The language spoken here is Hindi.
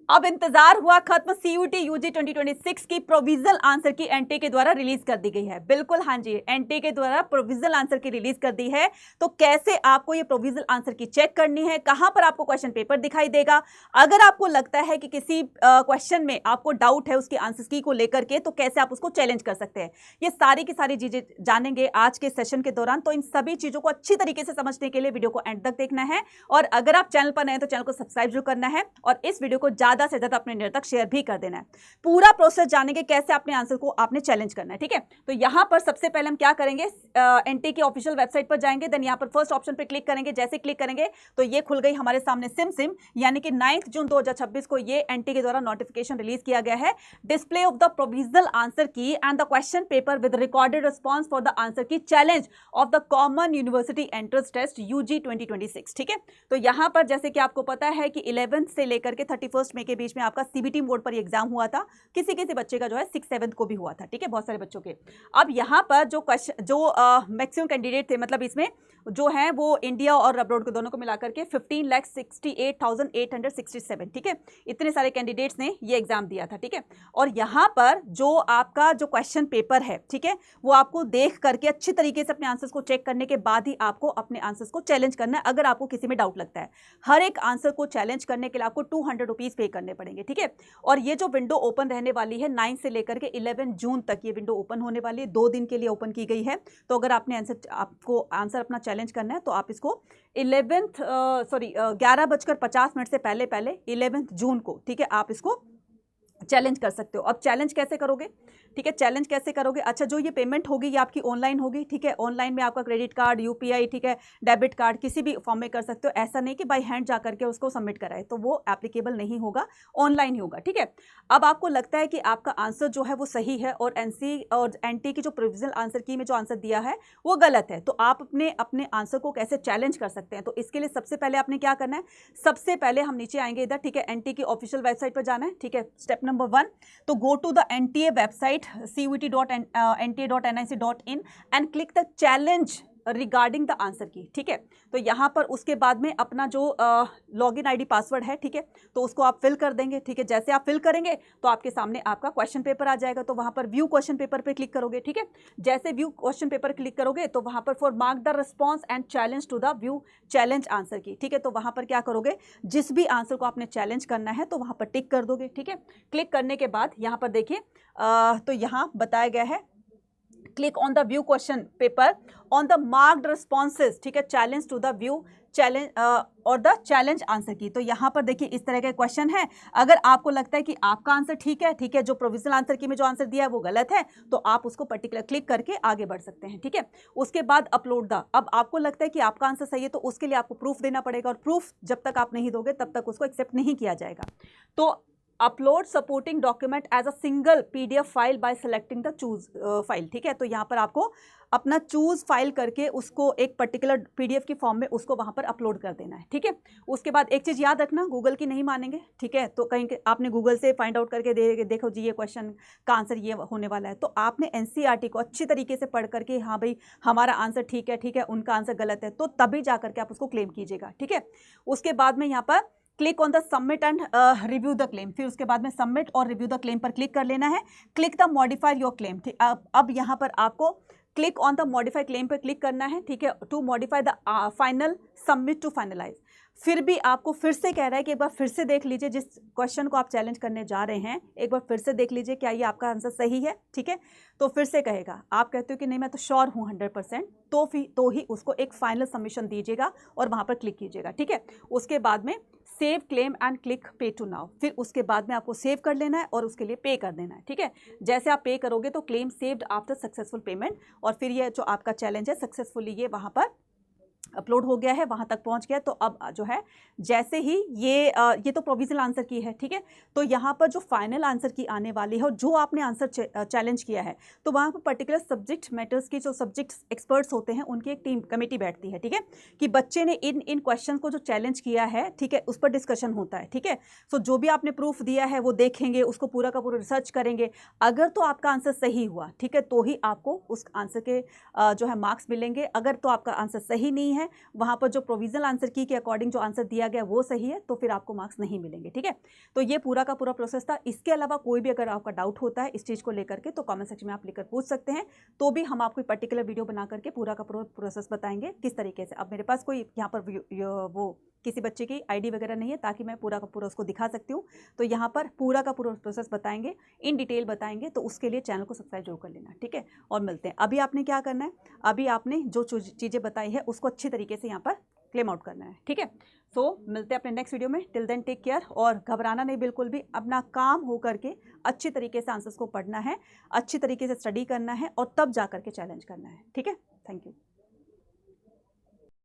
अब इंतजार हुआ खत्म। सीयूटी यूजी 2026 की प्रोविजनल आंसर की एनटीए के द्वारा रिलीज कर दी गई है। बिल्कुल हाँ जी, एनटीए के द्वारा प्रोविजनल आंसर की रिलीज कर दी है। तो कैसे आपको ये प्रोविजनल आंसर की चेक करनी है, कहां पर आपको क्वेश्चन पेपर दिखाई देगा, अगर आपको लगता है कि किसी क्वेश्चन में आपको डाउट है उसकी आंसर की को लेकर के, तो कैसे आप उसको चैलेंज कर सकते हैं, ये सारी की सारी चीजें जानेंगे आज के सेशन के दौरान। तो इन सभी चीजों को अच्छी तरीके से समझने के लिए वीडियो को एंड तक देखना है, और अगर आप चैनल पर नए तो चैनल को सब्सक्राइब जरूर करना है, और इस वीडियो को ज्यादा से ज्यादा अपने नेट तक शेयर भी कर देना है। पूरा प्रोसेस जानेंगे कैसे अपने आंसर को आपने चैलेंज करना है। ठीक है, तो यहां पर सबसे पहले हम क्या करेंगे, एनटीए की ऑफिशियल वेबसाइट पर जाएंगे, देन यहां पर फर्स्ट ऑप्शन पे क्लिक करेंगे। जैसे क्लिक करेंगे तो ये खुल गई हमारे सामने सिम यानी कि 9 जून 2026 को ये एनटीए के द्वारा नोटिफिकेशन रिलीज किया गया है। Display of the provisional answer key and the question paper with recorded response for the answer key challenge of the common university entrance test UG 2026। ठीक है, तो यहां पर जैसे कि आपको पता है कि 11 से लेकर के 31 मई के बीच में आपका सीबीटी मोड पर एग्जाम हुआ था। किसी किसी बच्चे का जो है 6-7 को भी हुआ था। ठीक है, बहुत सारे बच्चों के। अब यहां पर जो क्वेश्चन जो मैक्सिमम कैंडिडेट थे, मतलब इसमें जो है वो इंडिया और अब्रॉड को दोनों को मिलाकर के 15,68,867। ठीक है, इतने सारे कैंडिडेट्स ने ये एग्जाम दिया था। ठीक है, और यहां पर जो आपका जो क्वेश्चन पेपर है, ठीक है, वो आपको देख करके अच्छी तरीके से अपने आंसर्स को चेक करने के बाद ही आपको अपने आंसर्स को चैलेंज करना है। अगर आपको किसी में डाउट लगता है, हर एक आंसर को चैलेंज करने के लिए आपको 200 रुपीज पे करने पड़ेंगे। ठीक है, और ये जो विंडो ओपन रहने वाली है 9 से लेकर के 11 जून तक ये विंडो ओपन होने वाली है, 2 दिन के लिए ओपन की गई है। तो अगर आपने आपको आंसर अपना चैलेंज करना है तो आप इसको 11:50 से पहले 11 जून को, ठीक है, आप इसको चैलेंज कर सकते हो। अब चैलेंज कैसे करोगे, ठीक है, चैलेंज कैसे करोगे, अच्छा, जो ये पेमेंट होगी ये आपकी ऑनलाइन होगी। ठीक है, ऑनलाइन में आपका क्रेडिट कार्ड, यूपीआई, ठीक है, डेबिट कार्ड, किसी भी फॉर्म में कर सकते हो। ऐसा नहीं कि बाय हैंड जा करके उसको सबमिट कराए, तो वो एप्लीकेबल नहीं होगा, ऑनलाइन ही होगा। ठीक है, अब आपको लगता है कि आपका आंसर जो है वो सही है और एनसी और एनटी की जो प्रोविजनल आंसर की में जो आंसर दिया है वो गलत है, तो आप अपने आंसर को कैसे चैलेंज कर सकते हैं। तो इसके लिए सबसे पहले आपने क्या करना है, सबसे पहले हम नीचे आएंगे इधर। ठीक है, एनटी की ऑफिशियल वेबसाइट पर जाना है। ठीक है, स्टेप नंबर 1, तो go to the NTA website cut.nta.nic.in and click the challenge regarding the answer key. ठीक है, तो यहां पर उसके बाद में अपना जो लॉगिन आईडी पासवर्ड है, ठीक है, तो उसको आप फिल कर देंगे। ठीक है, जैसे आप फिल करेंगे तो आपके सामने आपका क्वेश्चन पेपर आ जाएगा, तो वहां पर व्यू क्वेश्चन पेपर पे क्लिक करोगे। ठीक है, जैसे व्यू क्वेश्चन पेपर क्लिक करोगे तो वहां पर for mark the response and challenge to the view challenge answer key. ठीक है, तो वहां पर क्या करोगे, जिस भी आंसर को आपने चैलेंज करना है तो वहां पर टिक कर दोगे। ठीक है, क्लिक करने के बाद यहाँ पर देखिए तो यहाँ बताया गया है click on the view question paper on the marked responses, ठीक है, challenge to the view challenge और द चैलेंज आंसर की। तो यहाँ पर देखिए इस तरह के क्वेश्चन है। अगर आपको लगता है कि आपका आंसर ठीक है, ठीक है, जो प्रोविजनल आंसर की में जो आंसर दिया है वो गलत है, तो आप उसको पर्टिकुलर क्लिक करके आगे बढ़ सकते हैं। ठीक है, उसके बाद अपलोड द, अब आपको लगता है कि आपका आंसर सही है तो उसके लिए आपको प्रूफ देना पड़ेगा, और प्रूफ जब तक आप नहीं दोगे तब तक उसको एक्सेप्ट नहीं किया जाएगा। तो upload supporting document as a single PDF file by selecting the choose file. ठीक है, तो यहाँ पर आपको अपना चूज फाइल करके उसको एक पर्टिकुलर पीडीएफ की फॉर्म में उसको वहां पर अपलोड कर देना है। ठीक है, उसके बाद एक चीज याद रखना, गूगल की नहीं मानेंगे। ठीक है, तो कहीं आपने गूगल से फाइंड आउट करके देखो जी ये क्वेश्चन का आंसर ये होने वाला है, तो आपने एनसीईआरटी को अच्छी तरीके से पढ़ करके हाँ भाई हमारा आंसर ठीक है, ठीक है, उनका आंसर गलत है, तो तभी जा करके आप उसको क्लेम कीजिएगा। ठीक है, उसके बाद में यहाँ पर click on the submit and review the claim, फिर उसके बाद में सबमिट और रिव्यू द क्लेम पर क्लिक कर लेना है। Click the modify your claim, अब यहाँ पर आपको click on the modify claim पर क्लिक करना है। ठीक है, to modify the final submit to finalize. फिर भी आपको फिर से कह रहा है कि एक बार फिर से देख लीजिए, जिस क्वेश्चन को आप चैलेंज करने जा रहे हैं एक बार फिर से देख लीजिए क्या ये आपका आंसर सही है। ठीक है, तो फिर से कहेगा, आप कहते हो कि नहीं मैं तो श्योर हूँ 100%, तो ही उसको एक फाइनल सबमिशन दीजिएगा और वहां पर क्लिक कीजिएगा। ठीक है, उसके बाद में सेव क्लेम एंड क्लिक पे टू नाउ, फिर उसके बाद में आपको सेव कर लेना है और उसके लिए पे कर देना है। ठीक है, जैसे आप पे करोगे तो claim saved after successful payment, और फिर ये जो आपका चैलेंज है सक्सेसफुली ये वहां पर अपलोड हो गया है, वहां तक पहुंच गया। तो अब जो है जैसे ही ये तो प्रोविजनल आंसर की है। ठीक है, तो यहाँ पर जो फाइनल आंसर की आने वाली है और जो आपने आंसर चैलेंज किया है, तो वहाँ पर पर्टिकुलर सब्जेक्ट मैटर्स की जो सब्जेक्ट एक्सपर्ट्स होते हैं उनकी एक टीम कमेटी बैठती है। ठीक है, कि बच्चे ने इन क्वेश्चन को जो चैलेंज किया है, ठीक है, उस पर डिस्कशन होता है। ठीक है, सो जो भी आपने प्रूफ दिया है वो देखेंगे, उसको पूरा का पूरा रिसर्च करेंगे। अगर तो आपका आंसर सही हुआ, ठीक है, तो ही आपको उस आंसर के जो है मार्क्स मिलेंगे। अगर तो आपका आंसर सही नहीं है हैं वहाँ पर जो प्रोविजनल आंसर की के अकॉर्डिंग जो आंसर दिया गया वो सही है तो फिर आपको मार्क्स नहीं मिलेंगे, ठीक है। तो ये पूरा का पूरा प्रोसेस था। इसके अलावा कोई भी अगर आपका डाउट होता है इस चीज़ को लेकर के तो कमेंट सेक्शन में आप लेकर पूछ सकते हैं, तो भी हम आपको पर्टिकुलर वीडियो बना करके पूरा का पूरा प्रोसेस बताएंगे किस तरीके से। अब मेरे पास कोई यहाँ पर वो किसी बच्चे की आईडी वगैरह नहीं है ताकि मैं पूरा का पूरा उसको दिखा सकती हूँ, तो यहाँ पर पूरा का पूरा प्रोसेस बताएंगे, इन डिटेल बताएंगे, तो उसके लिए चैनल को सब्सक्राइब जरूर कर लेना, ठीक है। और मिलते हैं। अभी आपने क्या करना है, अभी आपने जो चीज़ें बताई है उसको अच्छी तरीके से यहाँ पर क्लेम आउट करना है, ठीक है। सो मिलते हैं अपने नेक्स्ट वीडियो में। टिल देन टेक केयर, और घबराना नहीं बिल्कुल भी, अपना काम हो करके अच्छी तरीके से आंसर्स को पढ़ना है, अच्छी तरीके से स्टडी करना है और तब जा करके चैलेंज करना है, ठीक है। Thank you.